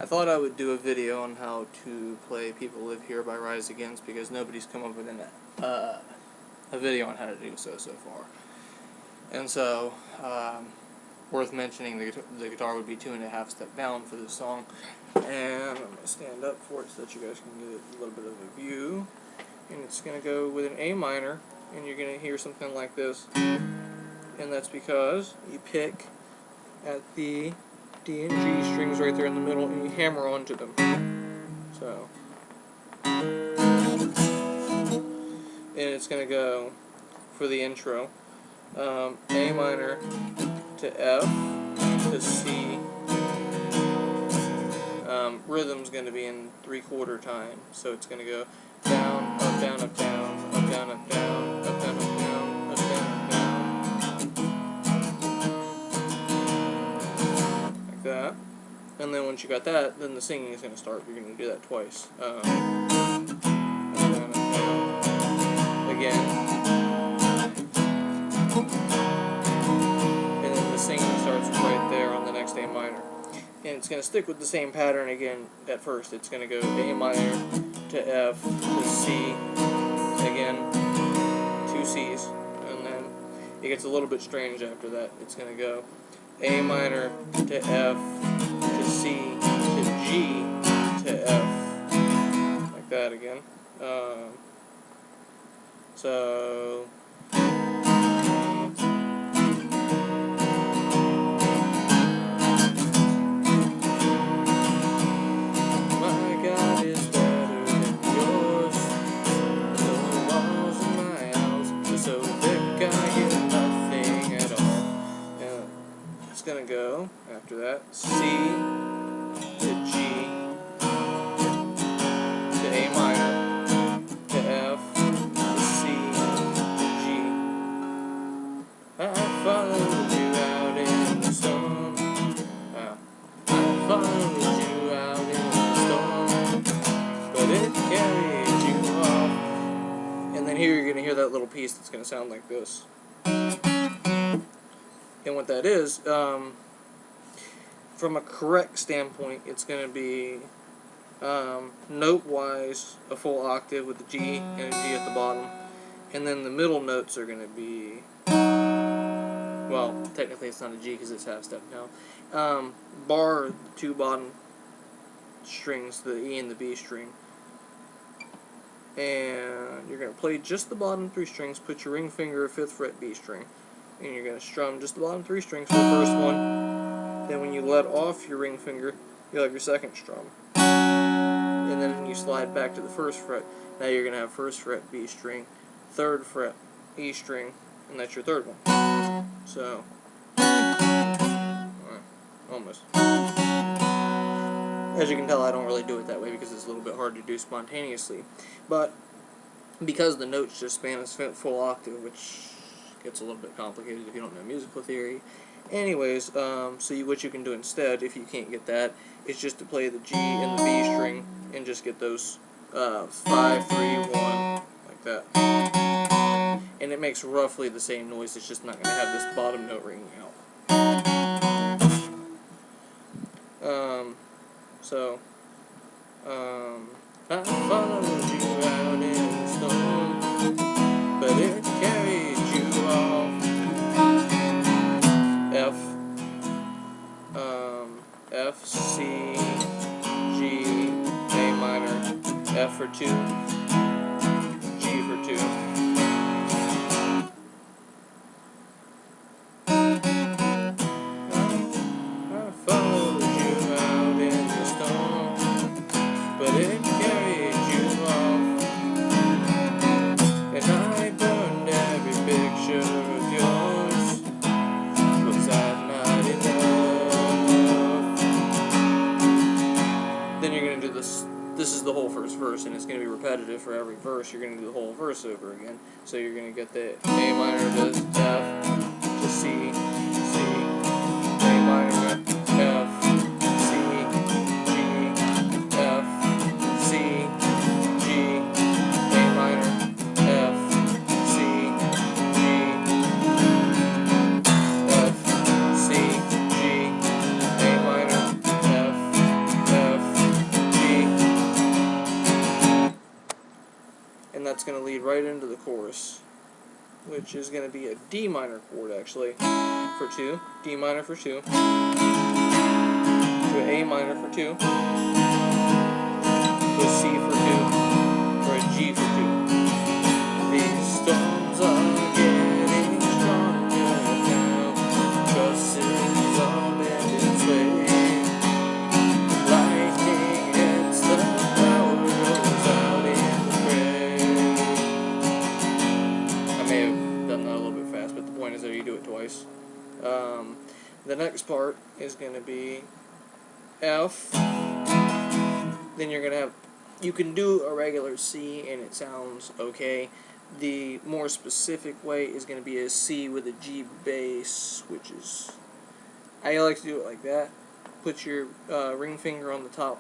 I thought I would do a video on how to play People Live Here by Rise Against, because nobody's come up with a video on how to do so far. And so, worth mentioning, the guitar would be 2.5 steps down for this song. And I'm going to stand up for it so that you guys can get a little bit of a view. And it's going to go with an A minor, and you're going to hear something like this. And that's because you pick at the D and G strings right there in the middle, and you hammer onto them. So, and it's going to go for the intro, A minor to F to C. Rhythm's going to be in 3/4 time, so it's going to go down, up, down, up, down, up, down, up, down, up, down, up, down, up, down, up, down, like that. And then once you got that, then the singing is going to start. You're going to do that twice. Up, down, up, down. Again. And then the singing starts right there on the next A minor. And it's going to stick with the same pattern again at first. It's going to go A minor to F to C, again, 2 C's, and then it gets a little bit strange after that. It's going to go A minor to F to C to G to F, like that again. So... It's going to go, after that, C to G to A minor to F to C to G. I followed you out in the storm. I followed you out in the storm, but it carried you off. And then here you're going to hear that little piece that's going to sound like this. And what that is, from a correct standpoint, it's going to be note-wise a full octave with a G and a G at the bottom. And then the middle notes are going to be, well, technically it's not a G because it's half step down. Bar the 2 bottom strings, the E and the B string. And you're going to play just the bottom 3 strings, put your ring finger 5th fret B string. And you're going to strum just the bottom 3 strings for the first one. Then when you let off your ring finger, you'll have your second strum. And then when you slide back to the 1st fret, now you're going to have 1st fret B string, 3rd fret E string, and that's your 3rd one. So, almost. As you can tell, I don't really do it that way because it's a little bit hard to do spontaneously. But because the notes just span a full octave, which gets a little bit complicated if you don't know musical theory. Anyways, what you can do instead, if you can't get that, is just to play the G and the B string and just get those 5, 3, 1, like that. And it makes roughly the same noise, it's just not going to have this bottom note ringing out. I followed you out in the storm, but it carried you off. F, C, G, A minor, F for 2, G for 2. I followed you out in the storm, but it carried you off. And I burned every picture of yours. Was I not enough? Then you're going to do this. This is the whole first verse, and it's going to be repetitive for every verse. You're going to do the whole verse over again. So you're going to get the A minor to F to C, C, A minor to F, C, G, F, C, G, A minor, F, C, G, F, C, G, A minor, F, that's going to lead right into the chorus, which is going to be a D minor chord actually for 2, D minor for 2, to an A minor for 2, to a C for 2, or a G for 2. These storms are getting stronger now, trust is all in its way. Lightning hits, the power goes out in the gray. I may have done that a little bit fast, but the point is that you do it twice. The next part is going to be F. Then you're going to have, you can do a regular C and it sounds okay. The more specific way is going to be a C with a G bass, which is, I like to do it like that. Put your ring finger on the top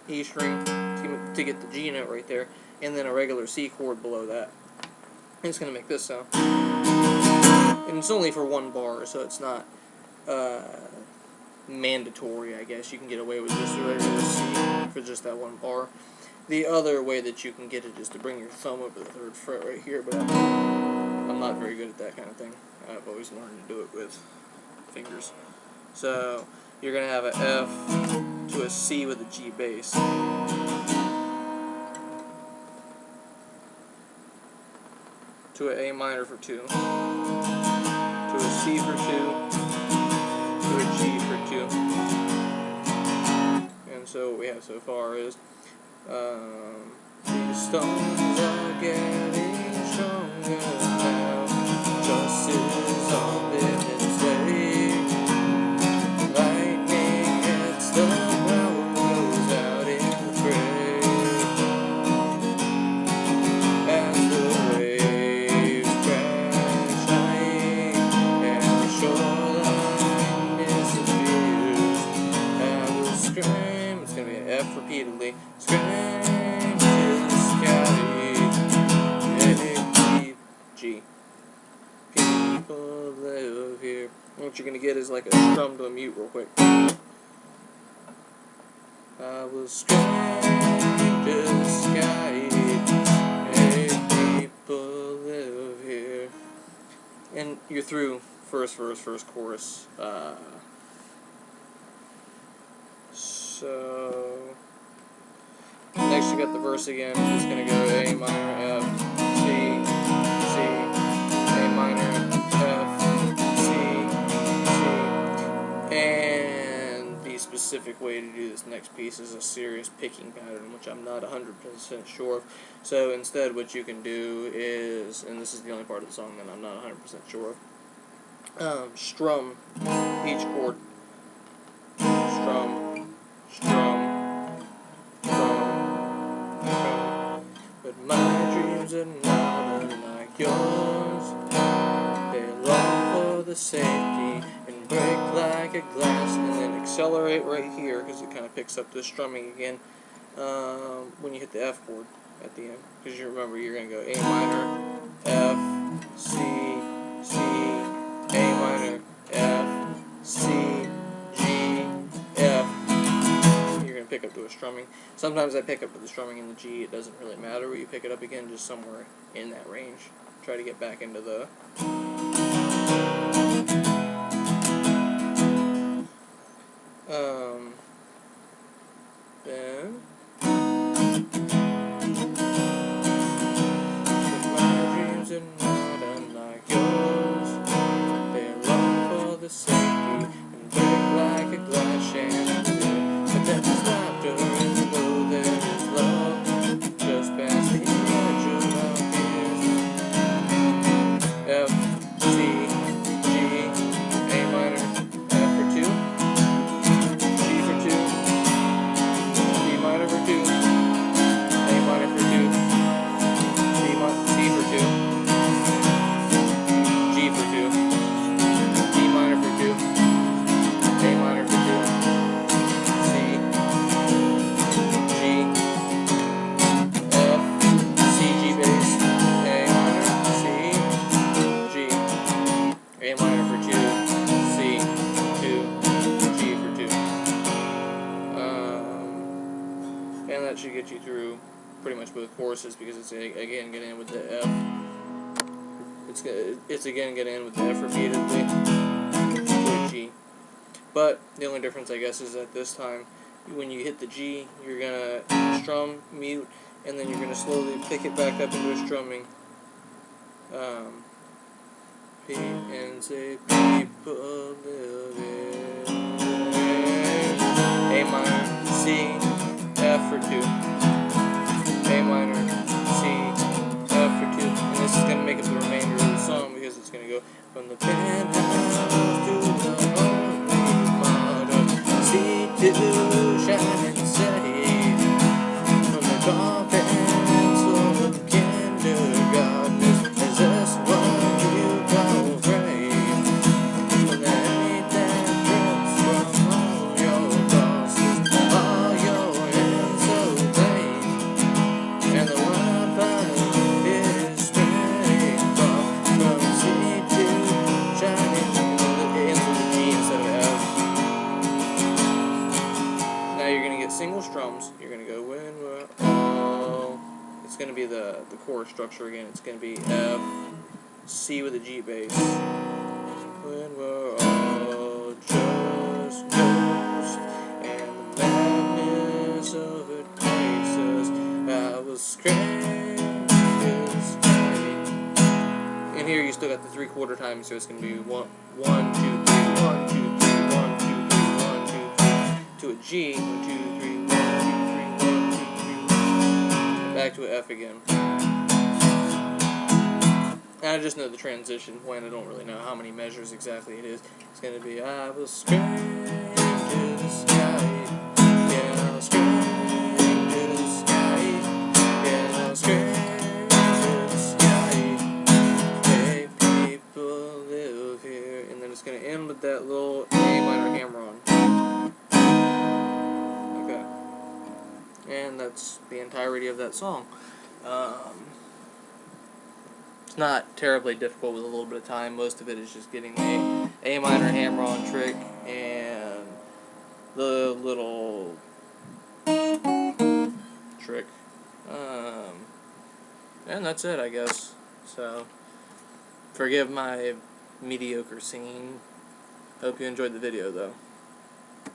E string to get the G note right there, and then a regular C chord below that. And it's going to make this sound. And it's only for 1 bar, so it's not mandatory, I guess. You can get away with just a regular C for just that 1 bar. The other way that you can get it is to bring your thumb over the 3rd fret right here, but I'm not very good at that kind of thing. I've always learned to do it with fingers. So you're going to have an F to a C with a G bass. To an A minor for 2. To a C for 2. To a G for 2. And so what we have so far is these storms are getting stronger now, trust is all in its way. Lightning hits, the power goes out in the gray. As the waves crash high and the shoreline disappears, I will scream. It's going to be an F repeatedly. Scream to the sky. G. People live here. And what you're going to get is like a strum to a mute real quick. I will scream to the sky. Hey, people live here. And you're through first verse, first chorus. So next you got the verse again. It's going to go A minor, F, C, C, A minor, F, C, C. And the specific way to do this next piece is a serious picking pattern, which I'm not 100% sure of. So instead what you can do is, and this is the only part of the song that I'm not 100% sure of, strum each chord. Strum. Strum, strum, strum. But my dreams are not unlike yours. They long for the safety and break like a glass, and then accelerate right here because it kind of picks up the strumming again when you hit the F chord at the end. Because you remember you're going to go A minor, F, C, C, A minor, F, C, G, F. Pick up to a strumming. Sometimes I pick up to the strumming in the G. It doesn't really matter where you pick it up again, just somewhere in that range. Try to get back into the then my dreams are not unlike yours. They long for the safety and break like a glass chandelier. That is laughter and though there is love just past the edge of our fears. F, C, G, A minor, F for 2, G for 2, D minor for 2, A minor for 2, C for 2, G for 2, D minor for 2, A minor for 2, should get you through pretty much both choruses, because it's again gonna end with the F. It's again gonna end with the F repeatedly to a G. But the only difference, I guess, is that this time, when you hit the G, you're gonna strum, mute, and then you're gonna slowly pick it back up into a strumming. And say people live in A minor, C, F for 2, A minor, C, F for 2, and this is going to make up the remainder of the song, because it's going to go from the penthouse to the holy mother, C to shining safe, from the coffins full of kindergarten, is this what you call brave? When the hate that drips from all your bosses, all your ends so plain, and the wildfire is spreading from sea to shining. It ends with a G instead of F. Now you're gonna get single strums. You're gonna go when we're all. It's gonna be the chorus structure again. It's gonna be F, C with a G bass. When we're all just ghosts, and the madness overtakes us, I will scream to the sky. And here you still got the 3/4 time, so it's gonna be 1, 1, 2, 3, 1, 2, 3, 1, 2, 3, 1, 2, 3, to a G, 1, 2, 3, 1, 2, 3, 1, 2, 3, back to an F again. And I just know the transition point. I don't really know how many measures exactly it is. It's going to be, I will scream to the sky. Yeah, I'll scream to the sky. Yeah, I'll scream to the sky. Hey, people live here. And then it's going to end with that little A minor hammer on. Okay. And that's the entirety of that song. It's not terribly difficult with a little bit of time. Most of it is just getting the A minor hammer-on trick and the little trick. And that's it, I guess. So, forgive my mediocre singing. Hope you enjoyed the video, though.